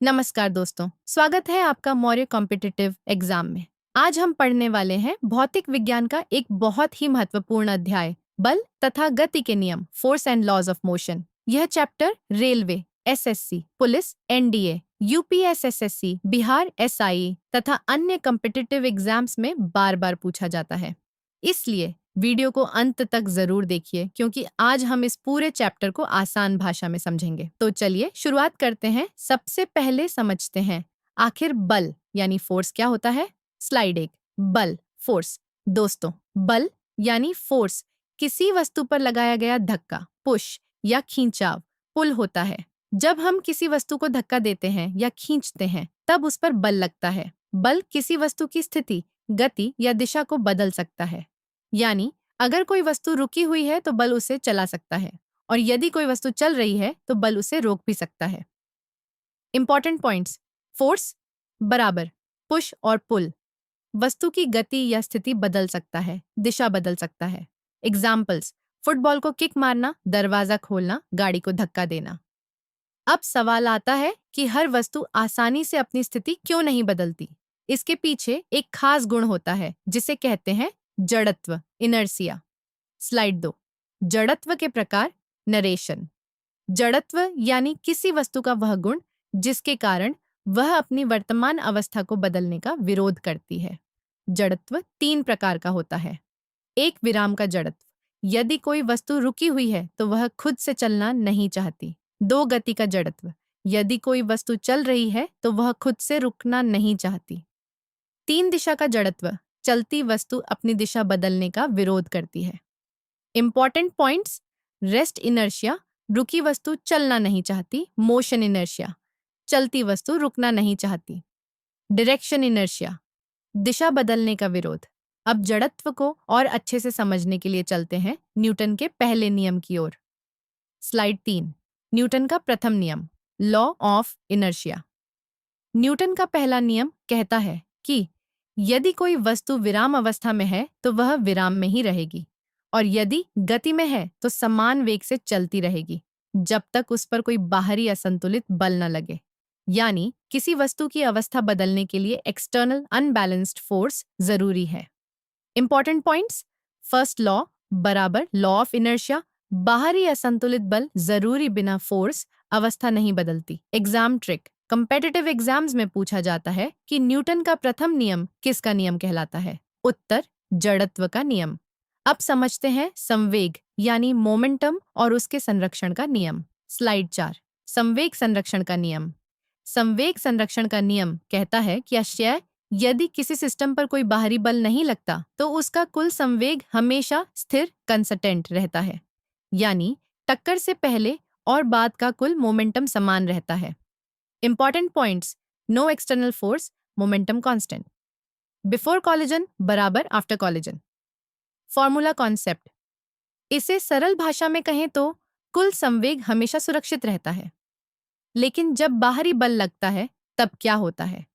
नमस्कार दोस्तों, स्वागत है आपका मौर्य कॉम्पिटिटिव एग्जाम में। आज हम पढ़ने वाले हैं भौतिक विज्ञान का एक बहुत ही महत्वपूर्ण अध्याय, बल तथा गति के नियम, force and laws of motion. यह chapter railway, SSC, police, NDA, UPSSSC, Bihar SI तथा अन्य कॉम्पिटिटिव एग्जाम्स में बार बार पूछा जाता है। इसलिए वीडियो को अंत तक जरूर देखिए क्योंकि आज हम इस पूरे चैप्टर को आसान भाषा में समझेंगे। तो चलिए शुरुआत करते हैं। सबसे पहले समझते हैं आखिर बल यानी फोर्स क्या होता है। स्लाइड 1। बल, फोर्स। दोस्तों, बल यानी फोर्स किसी वस्तु पर लगाया गया धक्का, पुश या खींचाव, पुल होता है। जब हम किसी वस्तु को धक्का देते हैं या खींचते हैं तब उस पर बल लगता है। बल किसी वस्तु की स्थिति, गति या दिशा को बदल सकता है। यानी अगर कोई वस्तु रुकी हुई है तो बल उसे चला सकता है और यदि कोई वस्तु चल रही है तो बल उसे रोक भी सकता है। Important points. फोर्स बराबर पुश और पुल। वस्तु की गति या स्थिति बदल सकता है, दिशा बदल सकता है। एग्जाम्पल्स: फुटबॉल को किक मारना, दरवाजा खोलना, गाड़ी को धक्का देना। अब सवाल आता है कि हर वस्तु आसानी से अपनी स्थिति क्यों नहीं बदलती। इसके पीछे एक खास गुण होता है जिसे कहते हैं जड़त्व, इनर्शिया। स्लाइड 2। जड़त्व के प्रकार, नरेशन। जड़त्व यानी किसी वस्तु का वह गुण जिसके कारण वह अपनी वर्तमान अवस्था को बदलने का विरोध करती है। जड़त्व 3 प्रकार का होता है। एक, विराम का जड़त्व। यदि कोई वस्तु रुकी हुई है तो वह खुद से चलना नहीं चाहती। 2, गति का जड़त्व। यदि कोई वस्तु चल रही है तो वह खुद से रुकना नहीं चाहती। 3, दिशा का जड़त्व। चलती वस्तु अपनी दिशा बदलने का विरोध करती है। Important points. रेस्ट इनर्शिया, रुकी वस्तु चलना नहीं चाहती। मोशन इनर्शिया, चलती वस्तु रुकना नहीं चाहती। डायरेक्शन इनर्शिया, दिशा बदलने का विरोध। अब जड़त्व को और अच्छे से समझने के लिए चलते हैं न्यूटन के पहले नियम की ओर। स्लाइड 3। न्यूटन का प्रथम नियम, लॉ ऑफ इनर्शिया। न्यूटन का पहला नियम कहता है कि यदि कोई वस्तु विराम अवस्था में है तो वह विराम में ही रहेगी और यदि गति में है तो समान वेग से चलती रहेगी जब तक उस पर कोई बाहरी असंतुलित बल न लगे। यानी किसी वस्तु की अवस्था बदलने के लिए एक्सटर्नल अनबैलेंस्ड फोर्स जरूरी है। Important points. फर्स्ट लॉ बराबर लॉ ऑफ इनर्शिया, बाहरी असंतुलित बल जरूरी बिना फोर्स अवस्था नहीं बदलती। Exam trick. कंपेटिटिव एग्जाम्स में पूछा जाता है कि न्यूटन का प्रथम नियम किसका नियम कहलाता है। उत्तर, जड़त्व का नियम। अब समझते हैं संवेग यानी मोमेंटम और उसके संरक्षण का नियम। स्लाइड 4। संवेग संरक्षण का नियम। संवेग संरक्षण का नियम कहता है कि अक्षय यदि किसी सिस्टम पर कोई बाहरी बल नहीं लगता तो उसका कुल संवेग हमेशा स्थिर, कंस्टेंट रहता है। यानी टक्कर से पहले और बाद का कुल मोमेंटम समान रहता है। Important points. No external force, momentum constant. Before collision बराबर आफ्टर कॉलिजन। Formula concept. इसे सरल भाषा में कहें तो कुल संवेग हमेशा सुरक्षित रहता है, लेकिन जब बाहरी बल लगता है तब क्या होता है,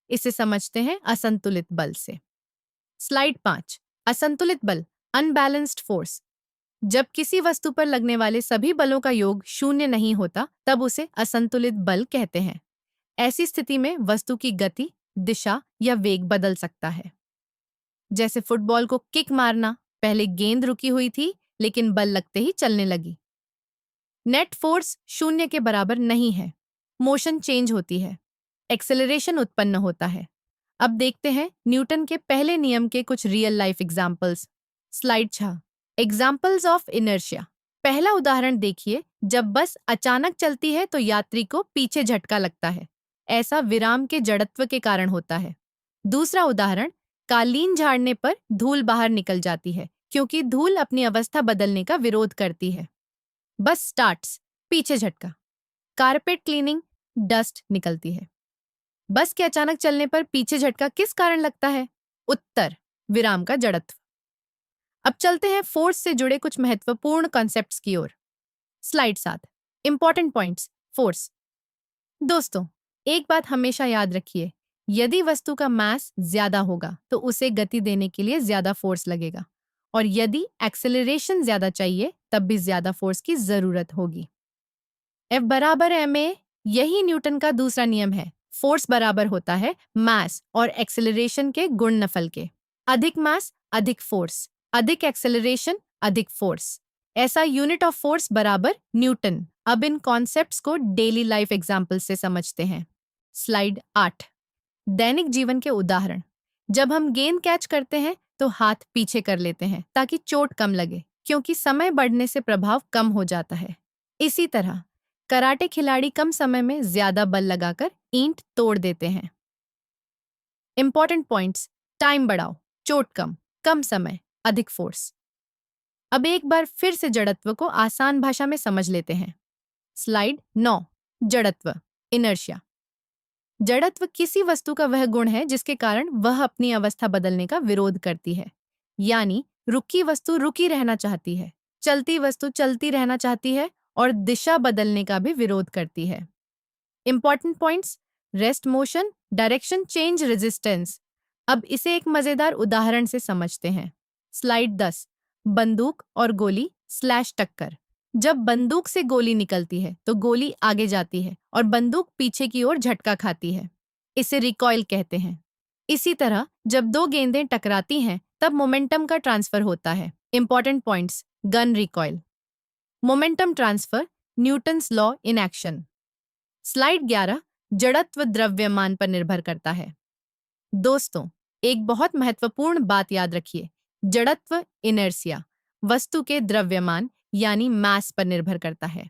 इसे समझते हैं असंतुलित बल से। स्लाइड 5। असंतुलित बल, अनबैलेंस्ड फोर्स। जब किसी वस्तु पर लगने वाले सभी बलों का योग शून्य नहीं होता तब उसे असंतुलित बल कहते हैं। ऐसी स्थिति में वस्तु की गति, दिशा या वेग बदल सकता है। जैसे फुटबॉल को किक मारना, पहले गेंद रुकी हुई थी लेकिन बल लगते ही चलने लगी। नेट फोर्स शून्य के बराबर नहीं है, मोशन चेंज होती है, एक्सेलरेशन उत्पन्न होता है। अब देखते हैं न्यूटन के पहले नियम के कुछ real life examples. Slide 6। Examples of inertia. पहला उदाहरण देखिए, जब बस अचानक चलती है तो यात्री को पीछे झटका लगता है। ऐसा विराम के जड़त्व के कारण होता है। दूसरा उदाहरण, कालीन झाड़ने पर धूल बाहर निकल जाती है क्योंकि धूल अपनी अवस्था बदलने का विरोध करती है। बस स्टार्ट्स, पीछे झटका। कारपेट क्लीनिंग, डस्ट निकलती है। बस के अचानक चलने पर पीछे झटका किस कारण लगता है? उत्तर, विराम का जड़त्व। अब चलते हैं फोर्स से जुड़े कुछ महत्वपूर्ण कॉन्सेप्ट्स की ओर। स्लाइड 7। Important points. फोर्स। दोस्तों, एक बात हमेशा याद रखिए, यदि वस्तु का मास ज्यादा होगा तो उसे गति देने के लिए ज्यादा फोर्स लगेगा और यदि एक्सेलरेशन ज्यादा चाहिए तब भी ज्यादा फोर्स की जरूरत होगी। F बराबर ma यही न्यूटन का दूसरा नियम है। फोर्स बराबर होता है मास और एक्सेलरेशन के गुणनफल के। अधिक मास अधिक फोर्स, अधिक एक्सेलरेशन अधिक फोर्स। ऐसा यूनिट ऑफ फोर्स बराबर न्यूटन। अब इन कॉन्सेप्ट्स को डेली लाइफ एग्जाम्पल से समझते हैं। स्लाइड 8। दैनिक जीवन के उदाहरण। जब हम गेंद कैच करते हैं तो हाथ पीछे कर लेते हैं ताकि चोट कम लगे, क्योंकि समय बढ़ने से प्रभाव कम हो जाता है। इसी तरह कराटे खिलाड़ी कम समय में ज्यादा बल लगाकर ईंट तोड़ देते हैं। Important points. टाइम बढ़ाओ, चोट कम, कम समय, अधिक फोर्स। अब एक बार फिर से जड़त्व को आसान भाषा में समझ लेते हैं। स्लाइड 9। जड़त्व, इनर्शिया। जड़त्व किसी वस्तु का वह गुण है जिसके कारण वह अपनी अवस्था बदलने का विरोध करती है। यानी रुकी वस्तु रुकी रहना चाहती है, चलती वस्तु चलती रहना चाहती है और दिशा बदलने का भी विरोध करती है। Important points. Rest motion, direction change, resistance. अब इसे एक मजेदार उदाहरण से समझते हैं। स्लाइड 10। बंदूक और गोली स्लैश टक्कर। जब बंदूक से गोली निकलती है तो गोली आगे जाती है और बंदूक पीछे की ओर झटका खाती है। इसे रिकॉइल कहते हैं। इसी तरह जब दो गेंदें टकराती हैं तब मोमेंटम का ट्रांसफर होता है। Important points. Gun recoil, momentum transfer, Newton's law in action. Slide 11। जड़त्व द्रव्यमान पर निर्भर करता है। दोस्तों, एक बहुत महत्वपूर्ण बात याद रखिए। जड़त्व, इनर्शिया, वस्तु के द्रव्यमान यानी मास पर निर्भर करता है।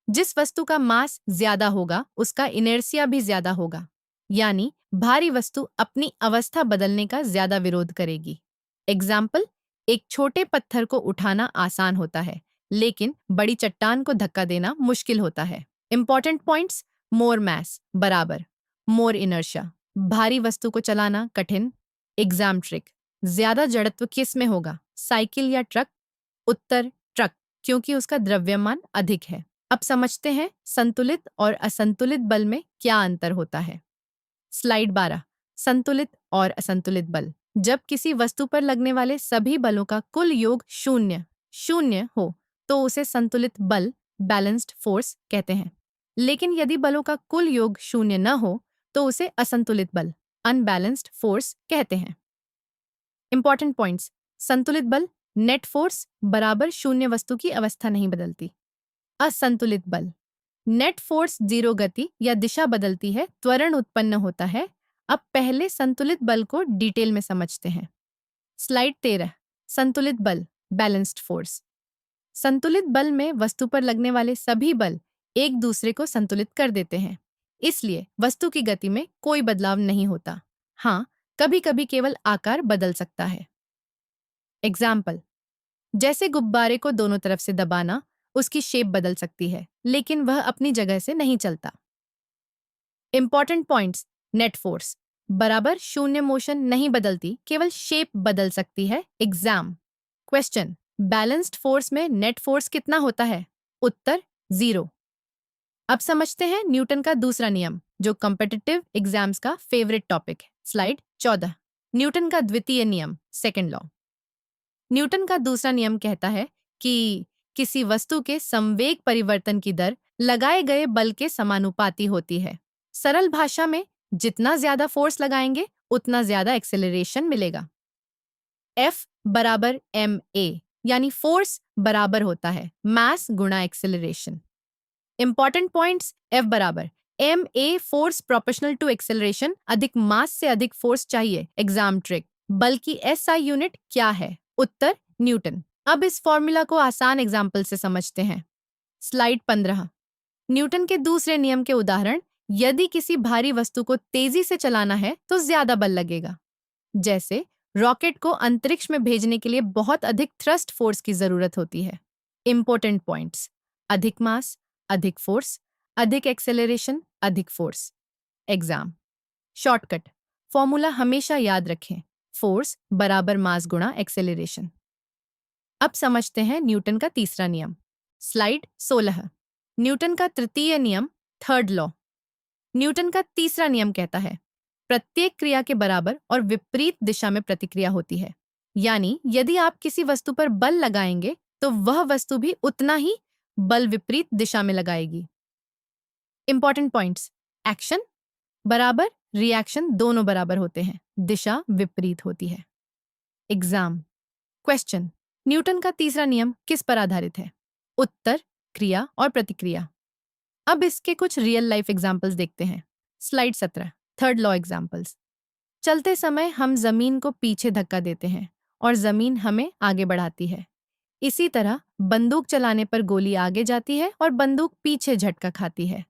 जिस वस्तु का मास ज्यादा होगा उसका इनर्शिया भी ज्यादा होगा, यानी भारी वस्तु अपनी अवस्था बदलने का ज्यादा विरोध करेगी। एग्जाम्पल, एक छोटे पत्थर को उठाना आसान होता है, लेकिन बड़ी चट्टान को धक्का देना मुश्किल होता है। Important points. मोर मास बराबर मोर इनर्शिया। भारी वस्तु को चलाना कठिन। Exam trick. ज्यादा जड़त्व किस में होगा, साइकिल या ट्रक? उत्तर ट्रक, क्योंकि उसका द्रव्यमान अधिक है। अब समझते हैं संतुलित और असंतुलित बल में क्या अंतर होता है। स्लाइड 12। संतुलित और असंतुलित बल। जब किसी वस्तु पर लगने वाले सभी बलों का कुल योग शून्य शून्य हो तो उसे संतुलित बल, बैलेंस्ड फोर्स कहते हैं। लेकिन यदि बलों का कुल योग शून्य न हो तो उसे असंतुलित बल, अनबैलेंस्ड फोर्स कहते हैं। Important points. संतुलित बल, नेट फोर्स बराबर शून्य, वस्तु की अवस्था नहीं बदलती। असंतुलित बल, नेट फोर्स जीरो, गति या दिशा बदलती है, त्वरण उत्पन्न होता है। अब पहले संतुलित बल को डिटेल में समझते हैं। स्लाइड 13। संतुलित बल, बैलेंस्ड फोर्स। संतुलित बल में वस्तु पर लगने वाले सभी बल एक दूसरे को संतुलित कर देते हैं, इसलिए वस्तु की गति में कोई बदलाव नहीं होता। हाँ, कभी कभी केवल आकार बदल सकता है। एग्जाम्पल, जैसे गुब्बारे को दोनों तरफ से दबाना, उसकी शेप बदल सकती है लेकिन वह अपनी जगह से नहीं चलता। Important points. नेट फोर्स बराबर शून्य, मोशन नहीं बदलती, केवल शेप बदल सकती है। एग्जाम क्वेश्चन, बैलेंस्ड फोर्स में नेट फोर्स कितना होता है? उत्तर 0। अब समझते हैं न्यूटन का दूसरा नियम, जो कॉम्पिटिटिव एग्जाम्स का फेवरेट टॉपिक है। स्लाइड 14। न्यूटन का द्वितीय नियम, सेकंड लॉ। न्यूटन का दूसरा नियम कहता है कि किसी वस्तु के संवेग परिवर्तन की दर लगाए गए बल के समानुपाती होती है। सरल भाषा में, जितना ज्यादा फोर्स लगाएंगे उतना ज्यादा एक्सेलरेशन मिलेगा। F बराबर ma, यानी फोर्स बराबर होता है मास गुणा एक्सेलरेशन। Important points. F बराबर ma, force proportional to acceleration, अधिक मास से अधिक फोर्स चाहिए। एग्जाम ट्रिक, बल की SI यूनिट क्या है? उत्तर न्यूटन। अब इस फॉर्मूला को आसान एग्जाम्पल से समझते हैं। स्लाइड 15। न्यूटन के दूसरे नियम के उदाहरण। यदि किसी भारी वस्तु को तेजी से चलाना है तो ज्यादा बल लगेगा। जैसे रॉकेट को अंतरिक्ष में भेजने के लिए बहुत अधिक थ्रस्ट फोर्स की जरूरत होती है। Important points. अधिक मास, अधिक फोर्स, अधिक एक्सेलरेशन, अधिक फोर्स। एग्जाम शॉर्टकट फॉर्मूला हमेशा याद रखें, फोर्स बराबर मास गुणा एक्सेलरेशन। अब समझते हैं न्यूटन का तीसरा नियम। स्लाइड 16। न्यूटन का तृतीय नियम, थर्ड लॉ। न्यूटन का तीसरा नियम कहता है प्रत्येक क्रिया के बराबर और विपरीत दिशा में प्रतिक्रिया होती है। यानी यदि आप किसी वस्तु पर बल लगाएंगे तो वह वस्तु भी उतना ही बल विपरीत दिशा में लगाएगी। Important points. एक्शन बराबर, रिएक्शन दोनों बराबर होते हैं, दिशा विपरीत होती है। एग्जाम क्वेश्चन, न्यूटन का तीसरा नियम किस पर आधारित है? उत्तर, क्रिया और प्रतिक्रिया। अब इसके कुछ रियल लाइफ एग्जाम्पल्स देखते हैं। Slide 17, third law examples. चलते समय हम जमीन को पीछे धक्का देते हैं और जमीन हमें आगे बढ़ाती है। इसी तरह बंदूक चलाने पर गोली आगे जाती है और बंदूक पीछे झटका खाती है।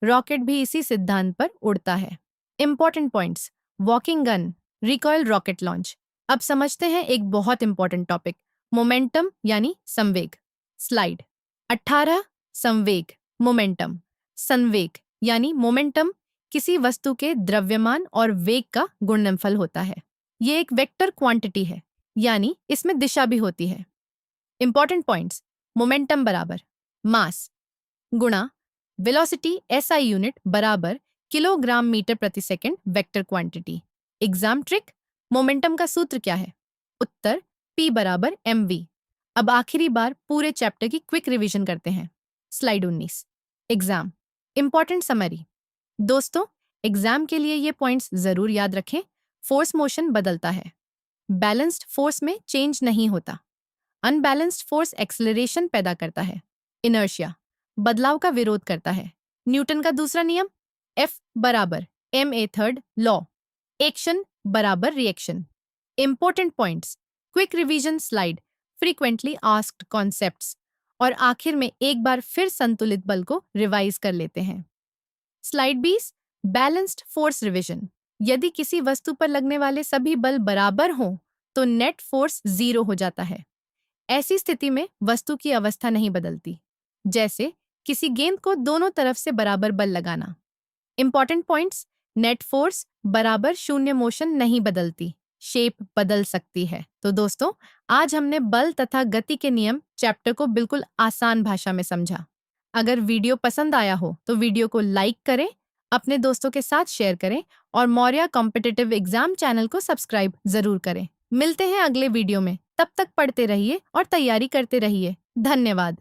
रॉकेट भी इसी सिद्धांत पर उड़ता है। Important points. Walking gun, recoil rocket launch. अब समझते हैं एक बहुत इंपॉर्टेंट टॉपिक, मोमेंटम यानी संवेग। स्लाइड 18, संवेग, मोमेंटम। संवेग यानी मोमेंटम किसी वस्तु के द्रव्यमान और वेग का गुणनफल होता है। ये एक वेक्टर क्वांटिटी है, यानी इसमें दिशा भी होती है। Important points. मोमेंटम बराबर मास गुणा वेलोसिटी SI यूनिट बराबर किलोग्राम मीटर प्रति second vector quantity. Exam trick, momentum का सूत्र क्या है? उत्तर, P बराबर mv। अब आखिरी बार पूरे चैप्टर की क्विक रिवीजन करते हैं। Slide 19, exam important summary. दोस्तों, एग्जाम के लिए ये पॉइंट्स जरूर याद रखें। फोर्स मोशन बदलता है, बैलेंस्ड फोर्स में चेंज नहीं होता। अनबैलेंस्ड फोर्स एक्सेलरेशन पैदा करता है। इनर्शिया बदलाव का विरोध करता है। न्यूटन का दूसरा नियम, F बराबर ma थर्ड लॉ। एक्शन बराबर reaction. Important points, quick revision slide, frequently asked concepts और आखिर में एक बार फिर संतुलित बल को रिवाइज कर लेते हैं। Slide 20, balanced force revision. यदि किसी वस्तु पर लगने वाले सभी बल बराबर हों तो नेट फोर्स 0 हो जाता है। ऐसी स्थिति में वस्तु की अवस्था नहीं बदलती, जैसे किसी गेंद को दोनों तरफ से बराबर बल लगाना। इंपॉर्टेंट पॉइंट्स, नेट फोर्स बराबर शून्य मोशन नहीं बदलती, शेप बदल सकती है। तो दोस्तों, आज हमने बल तथा गति के नियम चैप्टर को बिल्कुल आसान भाषा में समझा। अगर वीडियो पसंद आया हो तो वीडियो को लाइक करें, अपने दोस्तों के साथ शेयर करें और मौर्य कॉम्पिटिटिव एग्जाम चैनल को सब्सक्राइब जरूर करें। मिलते हैं अगले वीडियो में, तब तक पढ़ते रहिए और तैयारी करते रहिए। धन्यवाद।